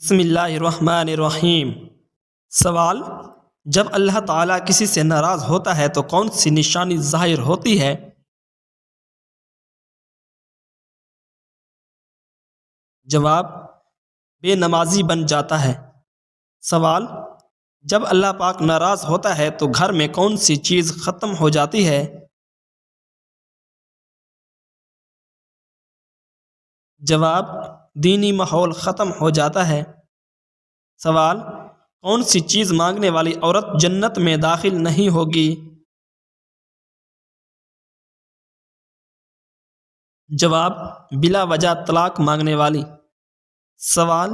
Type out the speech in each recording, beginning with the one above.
بسم اللہ الرحمن الرحیم۔ سوال: جب اللہ تعالیٰ کسی سے ناراض ہوتا ہے تو کون سی نشانی ظاہر ہوتی ہے؟ جواب: بے نمازی بن جاتا ہے۔ سوال: جب اللہ پاک ناراض ہوتا ہے تو گھر میں کون سی چیز ختم ہو جاتی ہے؟ جواب: دینی ماحول ختم ہو جاتا ہے۔ سوال: کون سی چیز مانگنے والی عورت جنت میں داخل نہیں ہوگی؟ جواب: بلا وجہ طلاق مانگنے والی۔ سوال: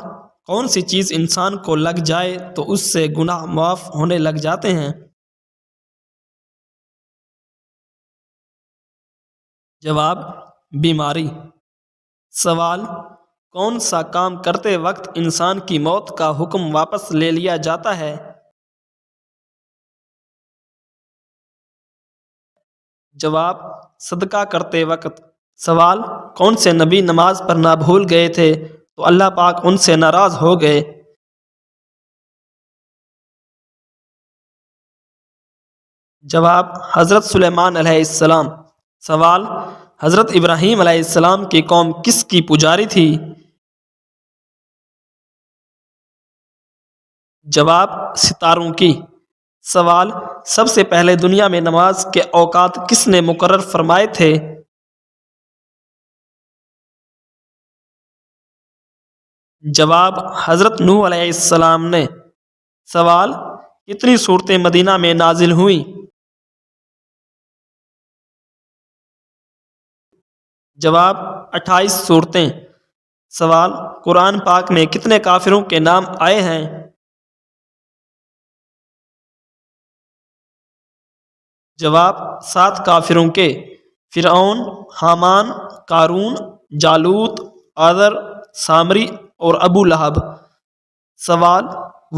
کون سی چیز انسان کو لگ جائے تو اس سے گناہ معاف ہونے لگ جاتے ہیں؟ جواب: بیماری۔ سوال: کون سا کام کرتے وقت انسان کی موت کا حکم واپس لے لیا جاتا ہے؟ جواب: صدقہ کرتے وقت۔ سوال: کون سے نبی نماز پڑھنا بھول گئے تھے تو اللہ پاک ان سے ناراض ہو گئے؟ جواب: حضرت سلیمان علیہ السلام۔ سوال: حضرت ابراہیم علیہ السلام کی قوم کس کی پجاری تھی؟ جواب: ستاروں کی۔ سوال: سب سے پہلے دنیا میں نماز کے اوقات کس نے مقرر فرمائے تھے؟ جواب: حضرت نوح علیہ السلام نے۔ سوال: کتنی صورتیں مدینہ میں نازل ہوئیں؟ جواب: 28 صورتیں۔ سوال: قرآن پاک میں کتنے کافروں کے نام آئے ہیں؟ جواب: 7 کافروں کے: فرعون، حامان، قارون، جالوت، آذر، سامری اور ابو لہب۔ سوال: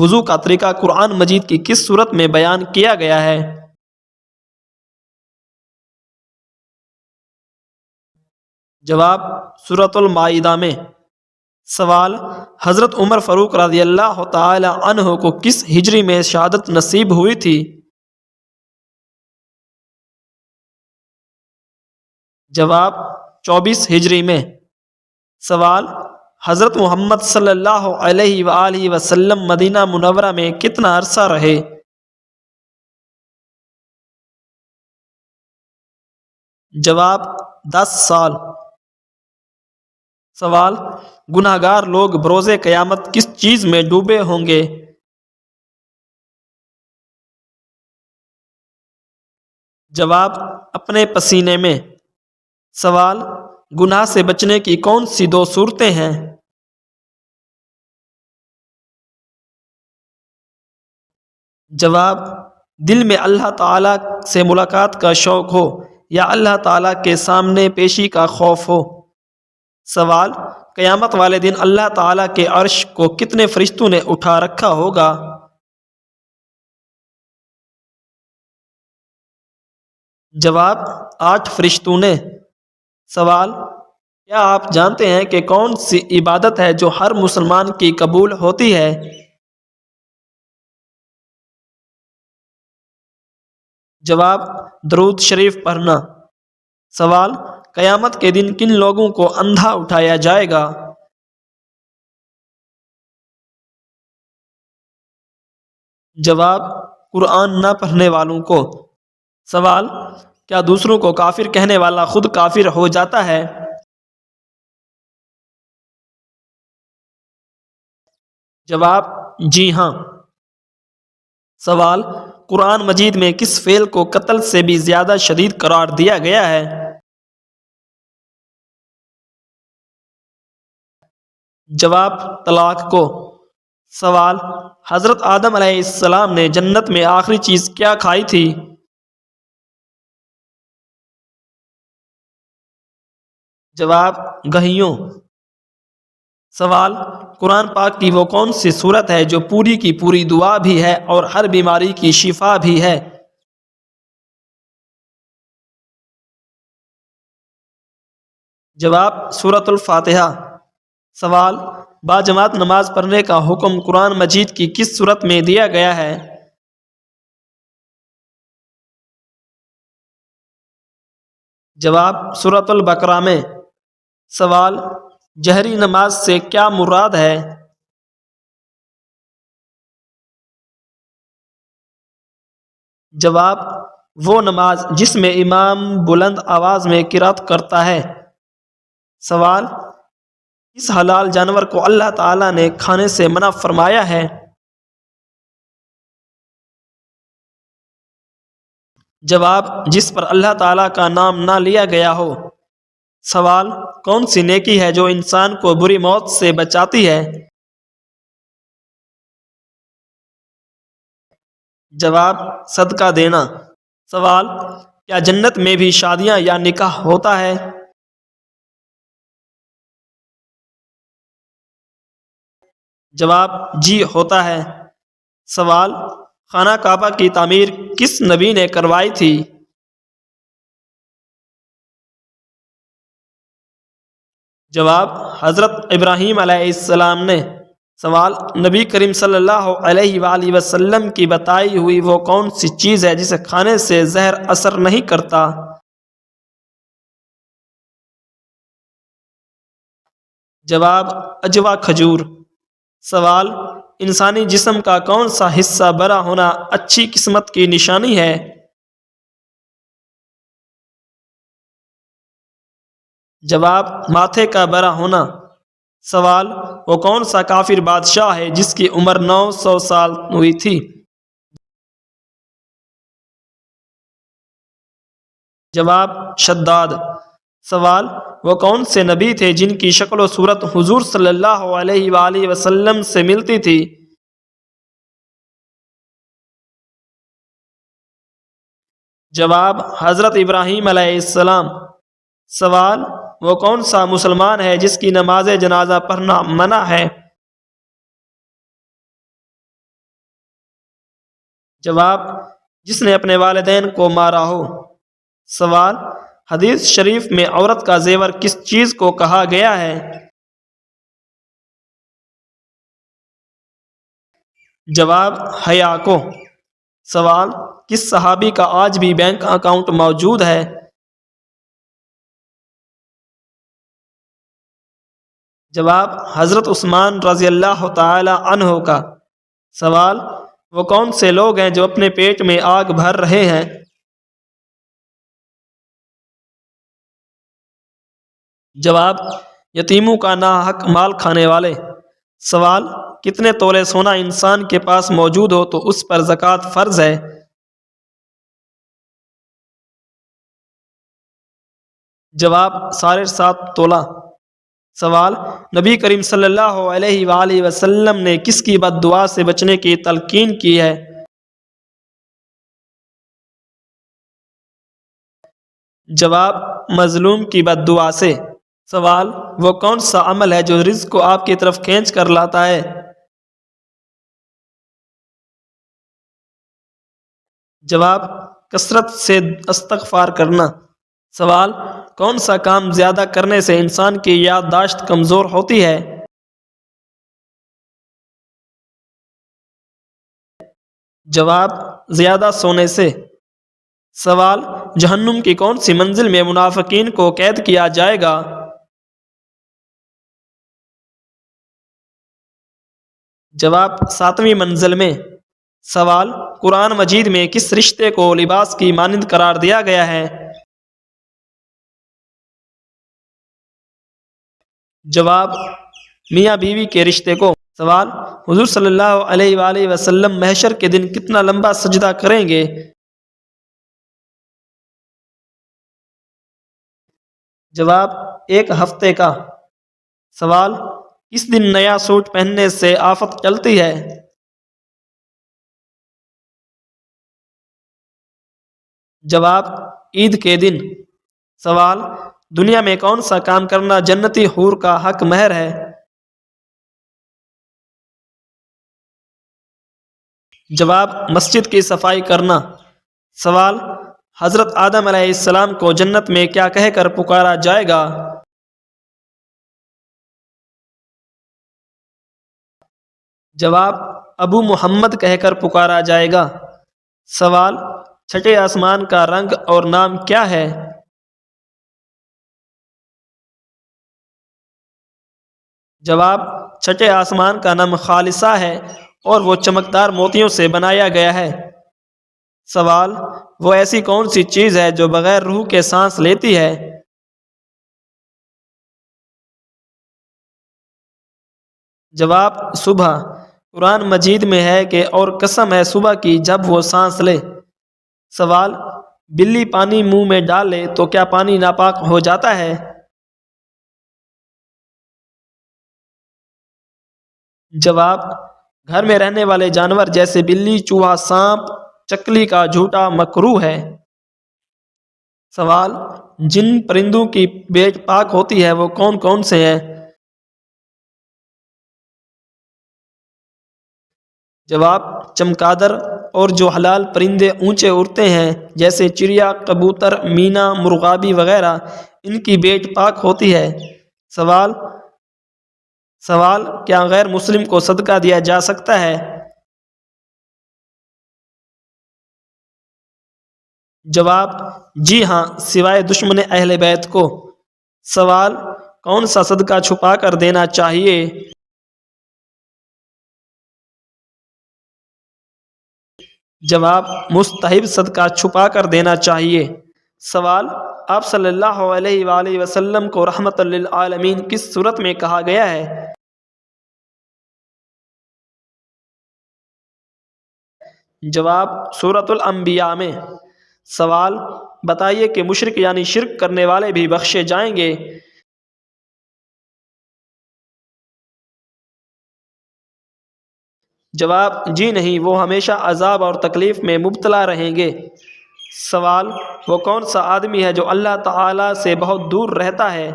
وضو کا طریقہ قرآن مجید کی کس سورت میں بیان کیا گیا ہے؟ جواب: سورۃ المائدہ میں۔ سوال: حضرت عمر فاروق رضی اللہ تعالی عنہ کو کس ہجری میں شہادت نصیب ہوئی تھی؟ جواب: 24 ہجری میں۔ سوال: حضرت محمد صلی اللہ علیہ وآلہ وسلم مدینہ منورہ میں کتنا عرصہ رہے؟ جواب: 10 سال۔ سوال: گناہ گار لوگ بروز قیامت کس چیز میں ڈوبے ہوں گے؟ جواب: اپنے پسینے میں۔ سوال: گناہ سے بچنے کی کون سی 2 صورتیں ہیں؟ جواب: دل میں اللہ تعالیٰ سے ملاقات کا شوق ہو یا اللہ تعالیٰ کے سامنے پیشی کا خوف ہو۔ سوال: قیامت والے دن اللہ تعالیٰ کے عرش کو کتنے فرشتوں نے اٹھا رکھا ہوگا؟ جواب: 8 فرشتوں نے۔ سوال: کیا آپ جانتے ہیں کہ کون سی عبادت ہے جو ہر مسلمان کی قبول ہوتی ہے؟ جواب: درود شریف پڑھنا۔ سوال: قیامت کے دن کن لوگوں کو اندھا اٹھایا جائے گا؟ جواب: قرآن نہ پڑھنے والوں کو۔ سوال: کیا دوسروں کو کافر کہنے والا خود کافر ہو جاتا ہے؟ جواب: جی ہاں۔ سوال: قرآن مجید میں کس فعل کو قتل سے بھی زیادہ شدید قرار دیا گیا ہے؟ جواب: طلاق کو۔ سوال: حضرت آدم علیہ السلام نے جنت میں آخری چیز کیا کھائی تھی؟ جواب: گہیوں۔ سوال: قرآن پاک کی وہ کون سی سورت ہے جو پوری کی پوری دعا بھی ہے اور ہر بیماری کی شفا بھی ہے؟ جواب: سورۃ الفاتحہ۔ سوال: باجماعت نماز پڑھنے کا حکم قرآن مجید کی کس صورت میں دیا گیا ہے؟ جواب سورۃ البقرہ میں۔ سوال جہری نماز سے کیا مراد ہے؟ جواب وہ نماز جس میں امام بلند آواز میں قرات کرتا ہے۔ سوال کس حلال جانور کو اللہ تعالیٰ نے کھانے سے منع فرمایا ہے؟ جواب جس پر اللہ تعالیٰ کا نام نہ لیا گیا ہو۔ سوال کون سی نیکی ہے جو انسان کو بری موت سے بچاتی ہے؟ جواب صدقہ دینا۔ سوال کیا جنت میں بھی شادیاں یا نکاح ہوتا ہے؟ جواب جی ہوتا ہے۔ سوال خانہ کعبہ کی تعمیر کس نبی نے کروائی تھی؟ جواب حضرت ابراہیم علیہ السلام نے۔ سوال نبی کریم صلی اللہ علیہ وآلہ وسلم کی بتائی ہوئی وہ کون سی چیز ہے جسے کھانے سے زہر اثر نہیں کرتا؟ جواب اجوا کھجور۔ سوال انسانی جسم کا کون سا حصہ بڑا ہونا اچھی قسمت کی نشانی ہے؟ جواب ماتھے کا بڑا ہونا۔ سوال وہ کون سا کافر بادشاہ ہے جس کی عمر 900 سال ہوئی تھی؟ جواب شداد۔ سوال وہ کون سے نبی تھے جن کی شکل و صورت حضور صلی اللہ علیہ وآلہ وسلم سے ملتی تھی؟ جواب حضرت ابراہیم علیہ السلام۔ سوال وہ کون سا مسلمان ہے جس کی نماز جنازہ پڑھنا منع ہے؟ جواب جس نے اپنے والدین کو مارا ہو۔ سوال حدیث شریف میں عورت کا زیور کس چیز کو کہا گیا ہے؟ جواب حیا کو۔ سوال کس صحابی کا آج بھی بینک اکاؤنٹ موجود ہے؟ جواب حضرت عثمان رضی اللہ تعالی عنہ کا۔ سوال وہ کون سے لوگ ہیں جو اپنے پیٹ میں آگ بھر رہے ہیں؟ جواب یتیموں کا ناحق مال کھانے والے۔ سوال کتنے تولے سونا انسان کے پاس موجود ہو تو اس پر زکوٰۃ فرض ہے؟ جواب 7.5 تولہ۔ سوال نبی کریم صلی اللہ علیہ وآلہ وسلم نے کس کی بد دعا سے بچنے کی تلقین کی ہے؟ جواب مظلوم کی بد دعا سے۔ سوال وہ کون سا عمل ہے جو رزق کو آپ کی طرف کھینچ کر لاتا ہے؟ جواب کثرت سے استغفار کرنا۔ سوال کون سا کام زیادہ کرنے سے انسان کی یادداشت کمزور ہوتی ہے؟ جواب زیادہ سونے سے۔ سوال جہنم کی کون سی منزل میں منافقین کو قید کیا جائے گا؟ جواب 7ویں منزل میں۔ سوال قرآن مجید میں کس رشتے کو لباس کی مانند قرار دیا گیا ہے؟ جواب میاں بیوی کے رشتے کو۔ سوال حضور صلی اللہ علیہ وآلہ وسلم محشر کے دن کتنا لمبا سجدہ کریں گے؟ جواب 1 ہفتے کا۔ سوال کس دن نیا سوٹ پہننے سے آفت چلتی ہے؟ جواب عید کے دن۔ سوال دنیا میں کون سا کام کرنا جنتی حور کا حق مہر ہے؟ جواب مسجد کی صفائی کرنا۔ سوال حضرت آدم علیہ السلام کو جنت میں کیا کہہ کر پکارا جائے گا؟ جواب ابو محمد کہہ کر پکارا جائے گا۔ سوال چھٹے آسمان کا رنگ اور نام کیا ہے؟ جواب چھٹے آسمان کا نام خالصہ ہے اور وہ چمکدار موتیوں سے بنایا گیا ہے۔ سوال وہ ایسی کون سی چیز ہے جو بغیر روح کے سانس لیتی ہے؟ جواب صبح۔ قرآن مجید میں ہے کہ اور قسم ہے صبح کی جب وہ سانس لے۔ سوال بلی پانی منہ میں ڈالے تو کیا پانی ناپاک ہو جاتا ہے؟ جواب گھر میں رہنے والے جانور جیسے بلی، چوہا، سانپ، چکلی کا جھوٹا مکروہ ہے۔ سوال جن پرندوں کی بیٹ پاک ہوتی ہے وہ کون کون سے ہیں؟ جواب چمگادڑ اور جو حلال پرندے اونچے اڑتے ہیں جیسے چڑیا، کبوتر، مینا، مرغابی وغیرہ، ان کی بیٹ پاک ہوتی ہے۔ سوال کیا غیر مسلم کو صدقہ دیا جا سکتا ہے؟ جواب جی ہاں، سوائے دشمن اہل بیت کو۔ سوال کون سا صدقہ چھپا کر دینا چاہیے؟ جواب مستحب صدقہ چھپا کر دینا چاہیے۔ سوال آپ صلی اللہ علیہ وآلہ وسلم کو رحمت للعالمین کس صورت میں کہا گیا ہے؟ جواب سورۃ الانبیاء میں۔ سوال بتائیے کہ مشرک یعنی شرک کرنے والے بھی بخشے جائیں گے؟ جواب جی نہیں، وہ ہمیشہ عذاب اور تکلیف میں مبتلا رہیں گے۔ سوال وہ کون سا آدمی ہے جو اللہ تعالی سے بہت دور رہتا ہے؟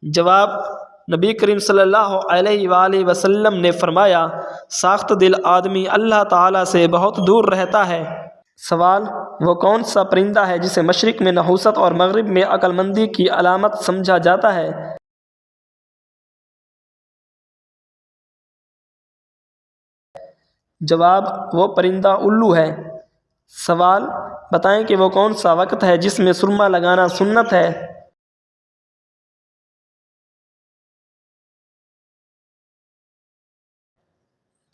جواب نبی کریم صلی اللہ علیہ وآلہ وسلم نے فرمایا ساخت دل آدمی اللہ تعالی سے بہت دور رہتا ہے۔ سوال وہ کون سا پرندہ ہے جسے مشرق میں نحوست اور مغرب میں عقل مندی کی علامت سمجھا جاتا ہے؟ جواب وہ پرندہ الو ہے۔ سوال بتائیں کہ وہ کون سا وقت ہے جس میں سرما لگانا سنت ہے؟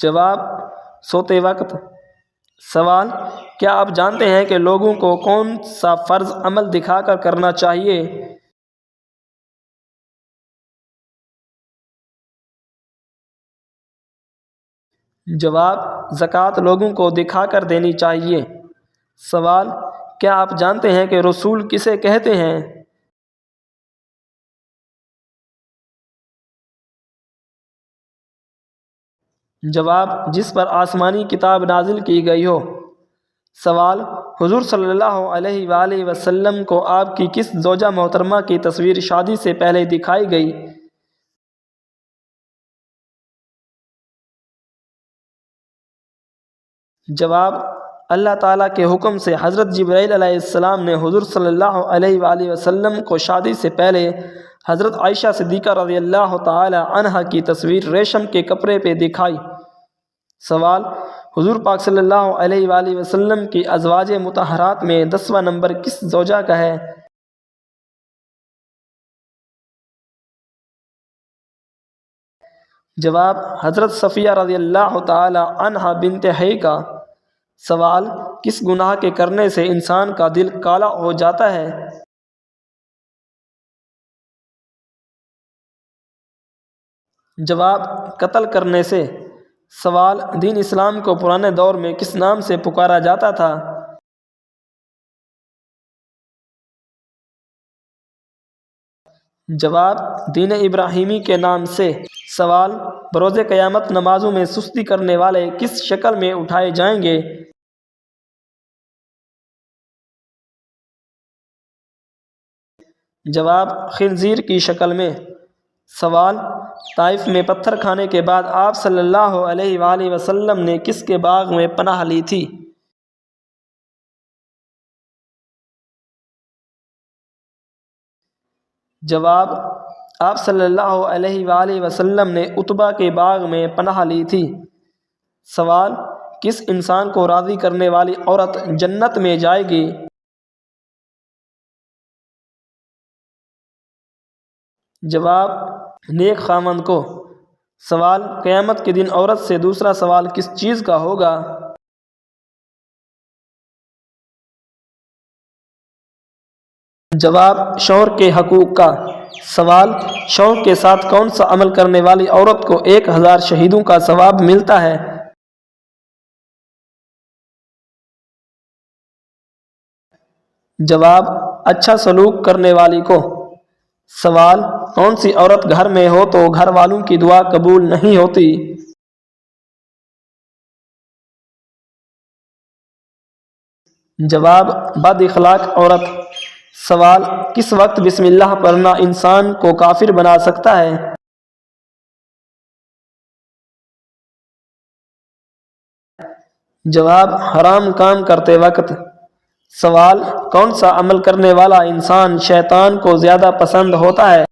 جواب سوتے وقت۔ سوال کیا آپ جانتے ہیں کہ لوگوں کو کون سا فرض عمل دکھا کر کرنا چاہیے؟ جواب زکوٰۃ لوگوں کو دکھا کر دینی چاہیے۔ سوال کیا آپ جانتے ہیں کہ رسول کسے کہتے ہیں؟ جواب جس پر آسمانی کتاب نازل کی گئی ہو۔ سوال حضور صلی اللہ علیہ وآلہ وسلم کو آپ کی کس زوجہ محترمہ کی تصویر شادی سے پہلے دکھائی گئی؟ جواب اللہ تعالیٰ کے حکم سے حضرت جبرائیل علیہ السلام نے حضور صلی اللہ علیہ وآلہ وسلم کو شادی سے پہلے حضرت عائشہ صدیقہ رضی اللہ تعالی عنہا کی تصویر ریشم کے کپڑے پہ دکھائی۔ سوال حضور پاک صلی اللہ علیہ وآلہ وسلم کی ازواج مطہرات میں 10واں نمبر کس زوجہ کا ہے؟ جواب حضرت صفیہ رضی اللہ تعالی عنہا بنت حی کا۔ سوال کس گناہ کے کرنے سے انسان کا دل کالا ہو جاتا ہے؟ جواب قتل کرنے سے۔ سوال دین اسلام کو پرانے دور میں کس نام سے پکارا جاتا تھا؟ جواب دین ابراہیمی کے نام سے۔ سوال بروز قیامت نمازوں میں سستی کرنے والے کس شکل میں اٹھائے جائیں گے؟ جواب خنزیر کی شکل میں۔ سوال طائف میں پتھر کھانے کے بعد آپ صلی اللہ علیہ وآلہ وسلم نے کس کے باغ میں پناہ لی تھی؟ جواب آپ صلی اللہ علیہ وآلہ وسلم نے عتبہ کے باغ میں پناہ لی تھی؟ سوال، کس انسان کو راضی کرنے والی عورت جنت میں جائے گی؟ جواب، نیک خاوند کو۔ سوال، قیامت کے دن عورت سے دوسرا سوال کس چیز کا ہوگا؟ جواب، شوہر کے حقوق کا۔ سوال، شوہر کے ساتھ کون سا عمل کرنے والی عورت کو 1000 شہیدوں کا ثواب ملتا ہے؟ جواب، اچھا سلوک کرنے والی کو۔ سوال، کون سی عورت گھر میں ہو تو گھر والوں کی دعا قبول نہیں ہوتی؟ جواب، بد اخلاق عورت۔ سوال، کس وقت بسم اللہ پڑھنا انسان کو کافر بنا سکتا ہے؟ جواب، حرام کام کرتے وقت۔ سوال، کون سا عمل کرنے والا انسان شیطان کو زیادہ پسند ہوتا ہے؟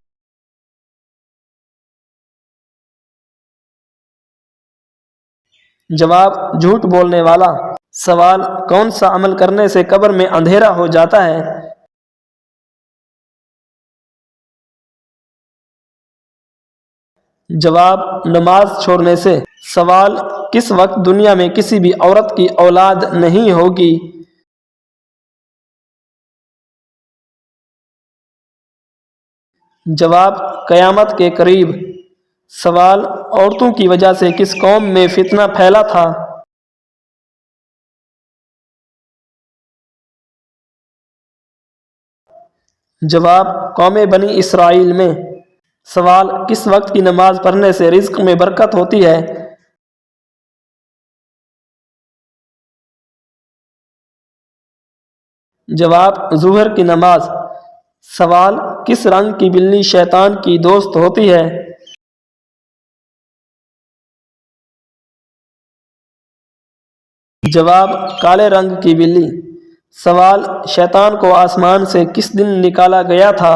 جواب، جھوٹ بولنے والا۔ سوال، کون سا عمل کرنے سے قبر میں اندھیرا ہو جاتا ہے؟ جواب، نماز چھوڑنے سے۔ سوال، کس وقت دنیا میں کسی بھی عورت کی اولاد نہیں ہوگی؟ جواب، قیامت کے قریب۔ سوال، عورتوں کی وجہ سے کس قوم میں فتنہ پھیلا تھا؟ جواب، قوم بنی اسرائیل میں۔ سوال، کس وقت کی نماز پڑھنے سے رزق میں برکت ہوتی ہے؟ جواب، ظہر کی نماز۔ سوال، کس رنگ کی بلی شیطان کی دوست ہوتی ہے؟ جواب، کالے رنگ کی بلی۔ سوال، شیطان کو آسمان سے کس دن نکالا گیا تھا؟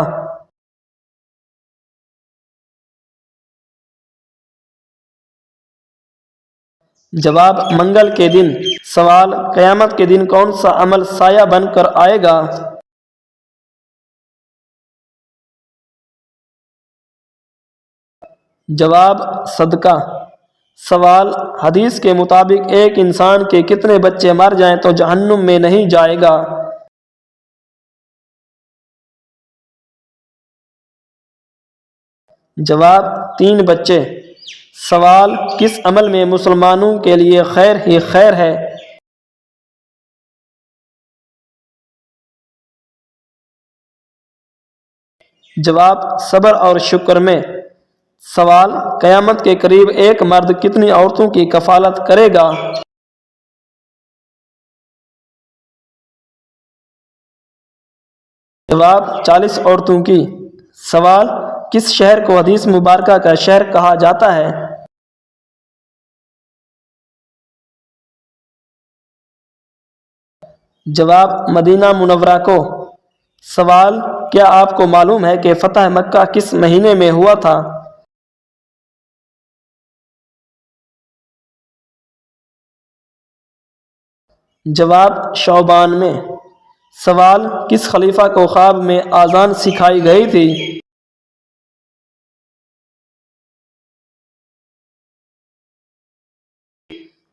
جواب، منگل کے دن۔ سوال، قیامت کے دن کون سا عمل سایہ بن کر آئے گا؟ جواب، صدقہ۔ سوال، حدیث کے مطابق ایک انسان کے کتنے بچے مر جائیں تو جہنم میں نہیں جائے گا؟ جواب، 3 بچے۔ سوال، کس عمل میں مسلمانوں کے لیے خیر ہی خیر ہے؟ جواب، صبر اور شکر میں۔ سوال، قیامت کے قریب ایک مرد کتنی عورتوں کی کفالت کرے گا؟ جواب، 40 عورتوں کی۔ سوال، کس شہر کو حدیث مبارکہ کا شہر کہا جاتا ہے؟ جواب، مدینہ منورہ کو۔ سوال، کیا آپ کو معلوم ہے کہ فتح مکہ کس مہینے میں ہوا تھا؟ جواب، شعبان میں۔ سوال، کس خلیفہ کو خواب میں اذان سکھائی گئی تھی؟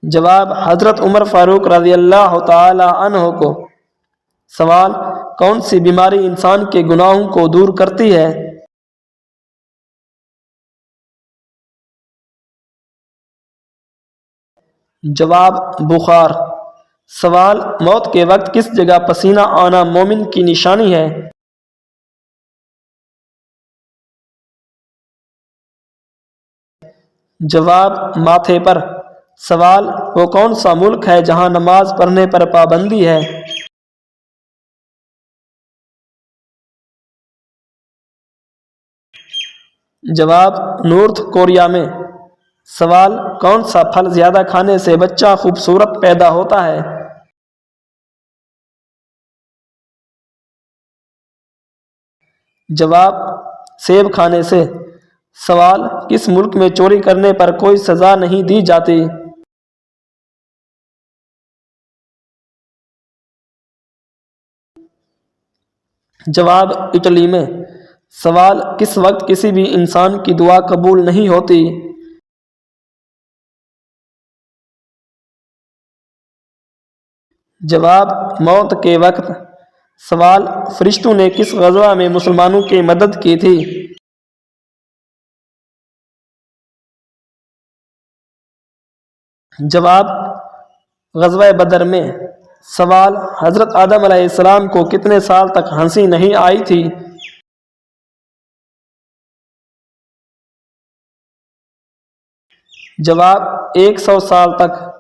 جواب، حضرت عمر فاروق رضی اللہ تعالی عنہ کو۔ سوال، کون سی بیماری انسان کے گناہوں کو دور کرتی ہے؟ جواب، بخار۔ سوال، موت کے وقت کس جگہ پسینہ آنا مومن کی نشانی ہے؟ جواب، ماتھے پر۔ سوال، وہ کون سا ملک ہے جہاں نماز پڑھنے پر پابندی ہے؟ جواب، نارتھ کوریا میں۔ سوال، کون سا پھل زیادہ کھانے سے بچہ خوبصورت پیدا ہوتا ہے؟ جواب، سیب کھانے سے۔ سوال، کس ملک میں چوری کرنے پر کوئی سزا نہیں دی جاتی؟ جواب، اٹلی میں۔ سوال، کس وقت کسی بھی انسان کی دعا قبول نہیں ہوتی؟ جواب، موت کے وقت۔ سوال، فرشتوں نے کس غزوہ میں مسلمانوں کی مدد کی تھی؟ جواب، غزوہ بدر میں۔ سوال، حضرت آدم علیہ السلام کو کتنے سال تک ہنسی نہیں آئی تھی؟ جواب، 100 سال تک۔